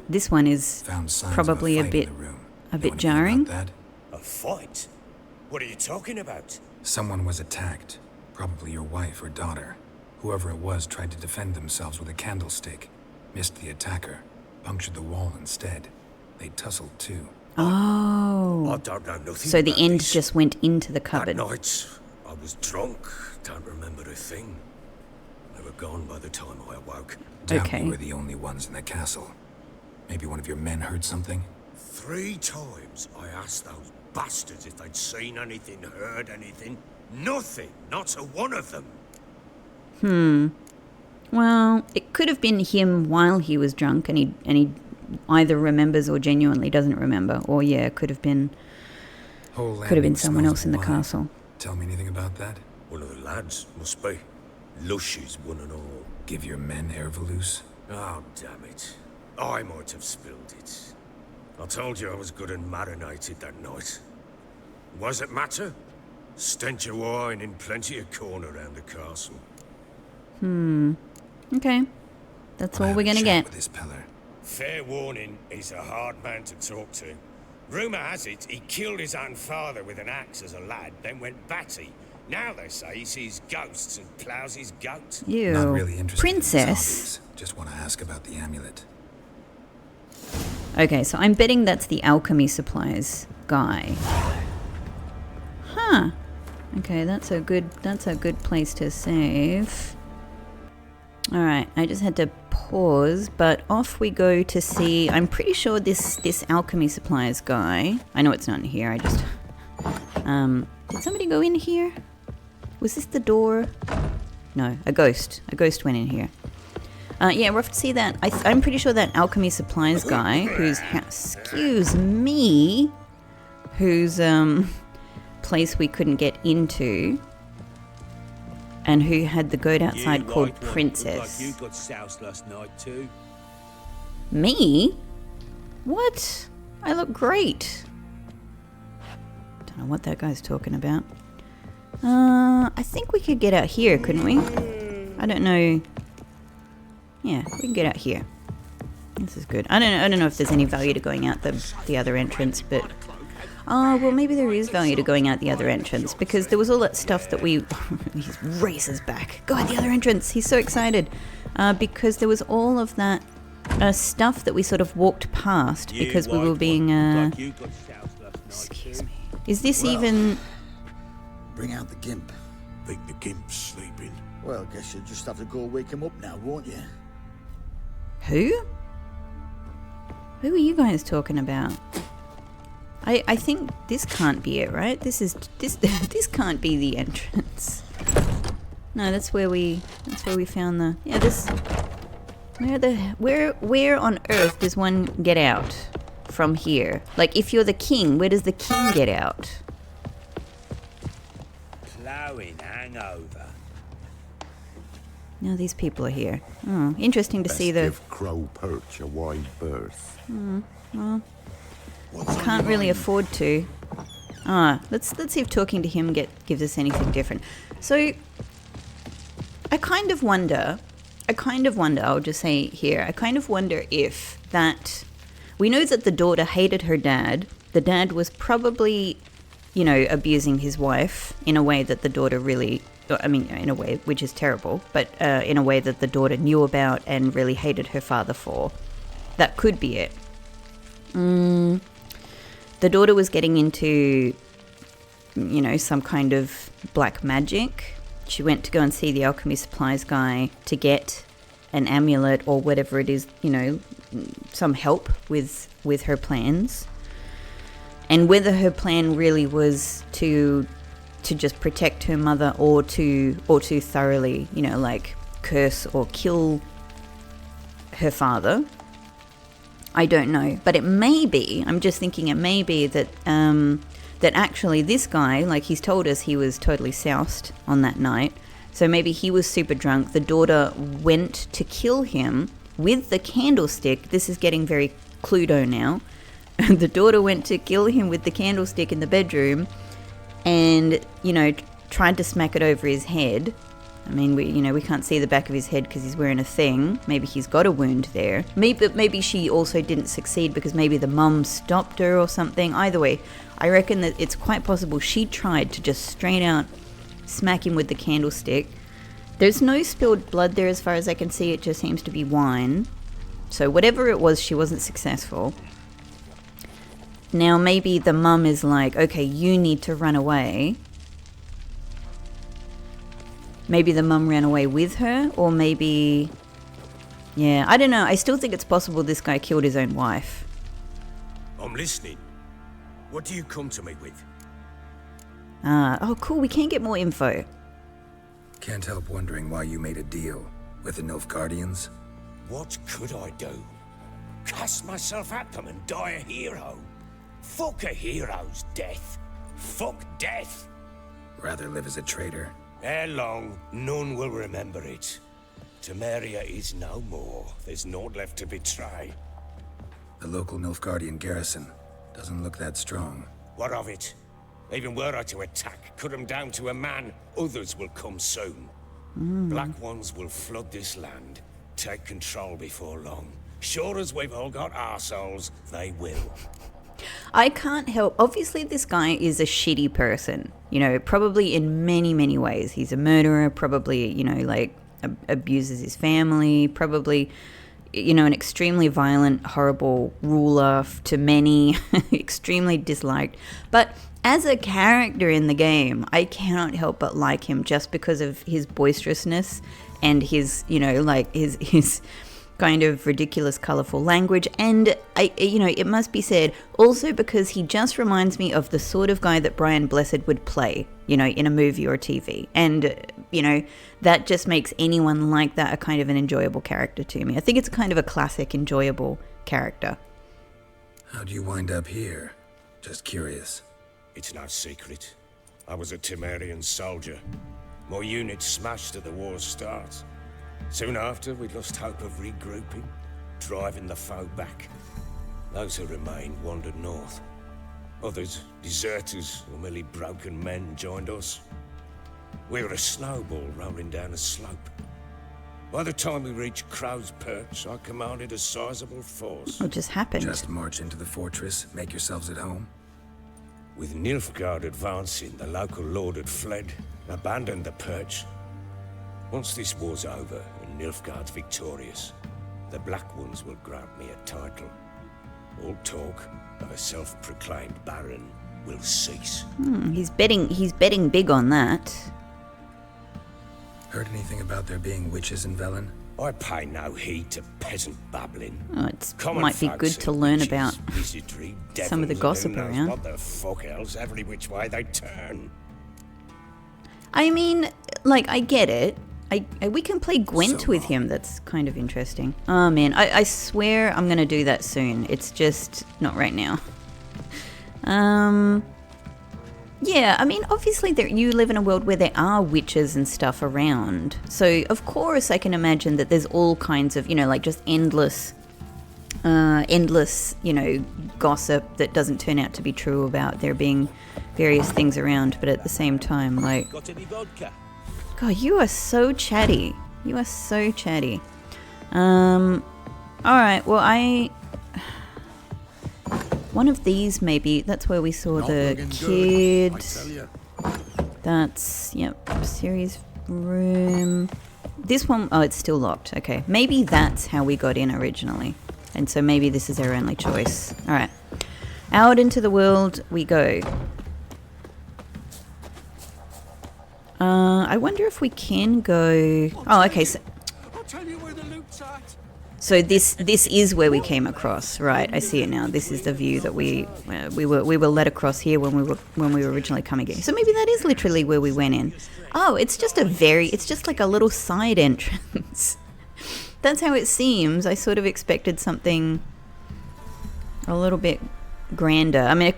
This one is Found signs probably of a a fight bit in the room. a Know bit anything jarring. about that? A fight? What are you talking about? Someone was attacked. Probably your wife or daughter. Whoever it was tried to defend themselves with a candlestick. Missed the attacker. Punctured the wall instead. They tussled too. Oh, I don't know nothing so the about end this. just went into the That cupboard. night, I was drunk. Don't remember a thing. They were gone by the time I awoke. Doubt Okay. we were the only ones in the castle. Maybe one of your men heard something? 3 times I asked those bastards if they'd seen anything, heard anything. Nothing. Not a one of them. Well, it could have been him while he was drunk, and he either remembers or genuinely doesn't remember, or yeah, could have been someone else in the castle. Tell me anything about that? One of the lads, must be. Lushes, one and all. Give your men air Volus? Oh, damn it. I might have spilled it. I told you I was good and marinated that night. Was it matter? Stench of wine in plenty of corn around the castle. Okay, that's all I'll we're have a gonna chat get. with this Peller. Fair warning, he's a hard man to talk to. Rumour has it he killed his own father with an axe as a lad, then went batty. Now they say he sees ghosts and ploughs his goat. Ew, Not really interested in princess. zombies. Just want to ask about the amulet. Okay, so I'm betting that's the alchemy supplies guy. Huh. Okay, that's a good place to save. All right, I just had to pause, but off we go to see. I'm pretty sure this alchemy supplies guy. I know it's not in here. I just did somebody go in here? Was this the door? No, a ghost. A ghost went in here. Yeah, we're off to see that. I'm pretty sure that alchemy supplies guy, whose excuse me, whose place we couldn't get into, and who had the goat outside called Princess. Like you got soused last night too. Me? What? I look great. Don't know what that guy's talking about. I think we could get out here, couldn't we? I don't know. Yeah, we can get out here. This is good. I don't know if there's any value to going out the other entrance, but oh, well, maybe there is value to going out the other entrance, because there was all that stuff that we he races back. Go out the other entrance. He's so excited. Because there was all of that stuff that we sort of walked past because we were being excuse me. Is this even Bring out the gimp. Think the gimp's sleeping? Well, guess you'll just have to go wake him up now, won't you? Who? Who are you guys talking about? I think this can't be it, right? This this can't be the entrance. No, that's where we found the this. Where on earth does one get out from here? Like, if you're the king, where does the king get out? Plowing hangover. Now these people are here. Oh, interesting to see the. Give Crow Perch a wide berth. Well, I can't really afford to. Let's see if talking to him gives us anything different. So, I kind of wonder, I'll just say here, I kind of wonder if that, we know that the daughter hated her dad. The dad was probably, abusing his wife in a way that the daughter really, in a way which is terrible, but in a way that the daughter knew about and really hated her father for. That could be it. The daughter was getting into, some kind of black magic. She went to go and see the alchemy supplies guy to get an amulet or whatever it is, some help with her plans. And whether her plan really was to just protect her mother or to thoroughly, curse or kill her father, I don't know. But it may be, I'm just thinking it may be that that actually this guy, he's told us he was totally soused on that night. So maybe he was super drunk. The daughter went to kill him with the candlestick. This is getting very Cluedo now. The daughter went to kill him with the candlestick in the bedroom and, tried to smack it over his head. I mean, we can't see the back of his head because he's wearing a thing. Maybe he's got a wound there. Maybe she also didn't succeed because maybe the mum stopped her or something. Either way, I reckon that it's quite possible she tried to just straight out smack him with the candlestick. There's no spilled blood there as far as I can see. It just seems to be wine. So whatever it was, she wasn't successful. Now maybe the mum is like, okay, you need to run away. Maybe the mum ran away with her, or maybe... Yeah, I don't know. I still think it's possible this guy killed his own wife. I'm listening. What do you come to me with? Oh cool, we can get more info. Can't help wondering why you made a deal with the Nilfgaardians. What could I do? Cast myself at them and die a hero? Fuck a hero's death. Fuck death. Rather live as a traitor. Ere long, none will remember it. Temeria is no more. There's naught left to betray. The local Nilfgaardian garrison doesn't look that strong. What of it? Even were I to attack, cut them down to a man, others will come soon. Black ones will flood this land, take control before long. Sure as we've all got arseholes, they will. I can't help... Obviously, this guy is a shitty person. Probably in many, many ways. He's a murderer, probably, abuses his family, probably, an extremely violent, horrible ruler to many, extremely disliked. But as a character in the game, I cannot help but like him just because of his boisterousness and his, kind of ridiculous, colourful language, and it must be said also because he just reminds me of the sort of guy that Brian Blessed would play, in a movie or TV, and that just makes anyone like that a kind of an enjoyable character to me. I think it's kind of a classic, enjoyable character. How'd you wind up here? Just curious. It's no secret. I was a Temerian soldier. My unit smashed at the war's start. Soon after, we lost hope of regrouping, driving the foe back. Those who remained wandered north. Others, deserters or merely broken men, joined us. We were a snowball rolling down a slope. By the time we reached Crow's Perch, I commanded a sizable force. What just happened? Just march into the fortress, make yourselves at home? With Nilfgaard advancing, the local lord had fled, abandoned the Perch. Once this war's over and Nilfgaard's victorious, the Black Ones will grant me a title. All talk of a self-proclaimed baron will cease. He's betting big on that. Heard anything about there being witches in Velen? I pay no heed to peasant babbling. Oh, it might be good to learn about wizardry, some of the gossip who knows around. What the fuck else, every which way they turn. I mean, I get it. We can play Gwent with him. That's kind of interesting. Oh man, I swear I'm gonna do that soon. It's just not right now. Yeah, I mean, obviously you live in a world where there are witches and stuff around. So of course I can imagine that there's all kinds of, just endless, gossip that doesn't turn out to be true about there being various things around. But at the same time, Got any vodka? God, you are so chatty. You are so chatty. Alright, well one of these maybe, that's where we saw the kid. That's, Ciri's room. This one, oh, it's still locked. Okay, maybe that's how we got in originally. And so maybe this is our only choice. Alright, out into the world we go. I wonder if we can go... Oh, okay, so this is where we came across, right? I see it now. This is the view that we were led across here when we were originally coming in. So maybe that is literally where we went in. Oh, it's just like a little side entrance. That's how it seems. I sort of expected something a little bit grander. I mean, I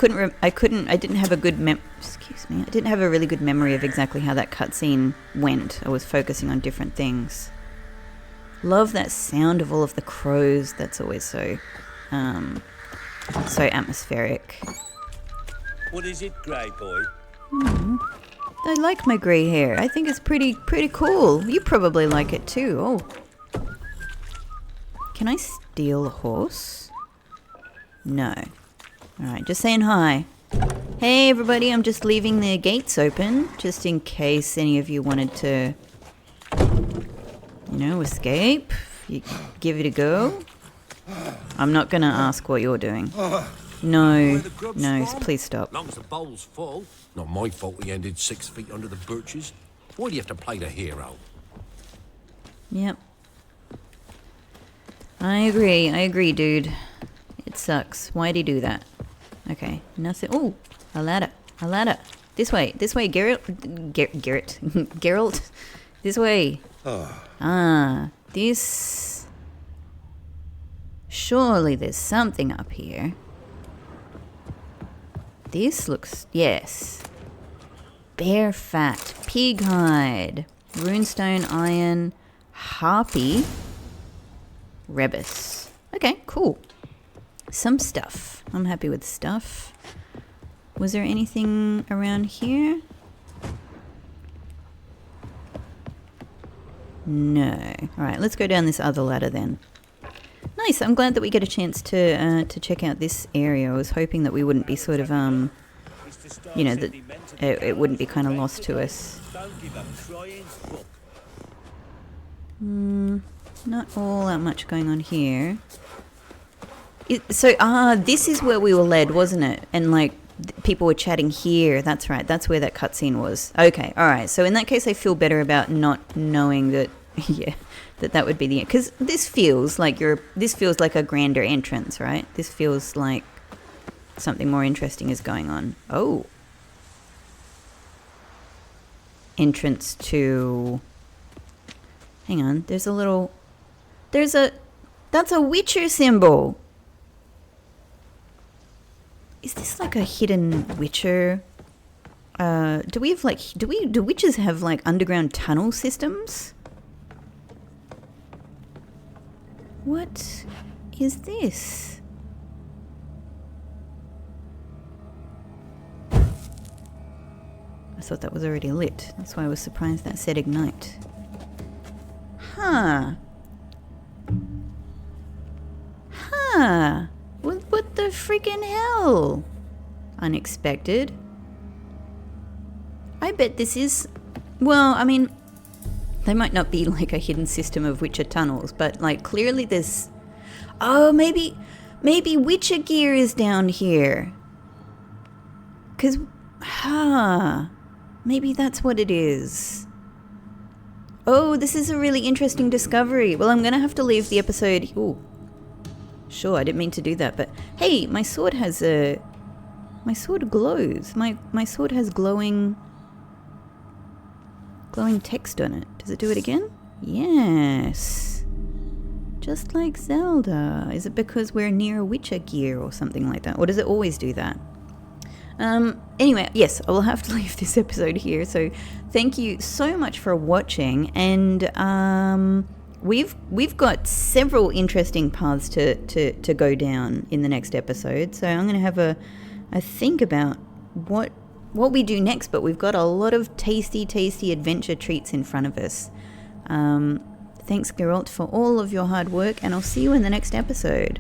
didn't have a good excuse me. I didn't have a really good memory of exactly how that cutscene went. I was focusing on different things. Love that sound of all of the crows. That's always so atmospheric. What is it, grey boy? I like my grey hair. I think it's pretty cool. You probably like it too. Oh. Can I steal a horse? No. Alright, just saying hi. Hey everybody, I'm just leaving the gates open, just in case any of you wanted to, escape. You give it a go. I'm not gonna ask what you're doing. No, please stop. Long as the bowl's full. Not my fault he ended 6 feet under the birches. Why do you have to play the hero? Yep. I agree, dude. It sucks. Why'd he do that? Okay, nothing. Oh, a ladder. This way, Geralt. Geralt. This way. This... Surely there's something up here. This looks... Yes. Bear fat. Pig hide. Runestone iron. Harpy. Rebus. Okay, cool. Some stuff. I'm happy with stuff. Was there anything around here? No. Alright, let's go down this other ladder then. Nice, I'm glad that we get a chance to check out this area. I was hoping that we wouldn't be sort of, that it wouldn't be kind of lost to us. Not all that much going on here. This is where we were led, wasn't it? And people were chatting here. That's right. That's where that cutscene was. Okay, all right. So in that case, I feel better about not knowing that. Yeah, that would be the, because this feels like a grander entrance, right? This feels like something more interesting is going on. Oh, entrance to, hang on, that's a Witcher symbol. Is this like a hidden Witcher? Do witches have like underground tunnel systems? What is this? I thought that was already lit. That's why I was surprised that said ignite. Huh. What the freaking hell? Unexpected. I bet this is... Well, I mean, they might not be like a hidden system of Witcher tunnels, but like clearly there's... Oh, maybe Witcher gear is down here. Because... Maybe that's what it is. Oh, this is a really interesting discovery. Well, I'm going to have to leave the episode... Ooh. Sure, I didn't mean to do that, but... Hey, my sword has a... My sword glows. My sword has glowing text on it. Does it do it again? Yes. Just like Zelda. Is it because we're near Witcher gear or something like that? Or does it always do that? Anyway, yes, I will have to leave this episode here. So thank you so much for watching. And we've got several interesting paths to go down in the next episode. So I'm going to have a think about what we do next. But we've got a lot of tasty adventure treats in front of us. Thanks, Geralt, for all of your hard work. And I'll see you in the next episode.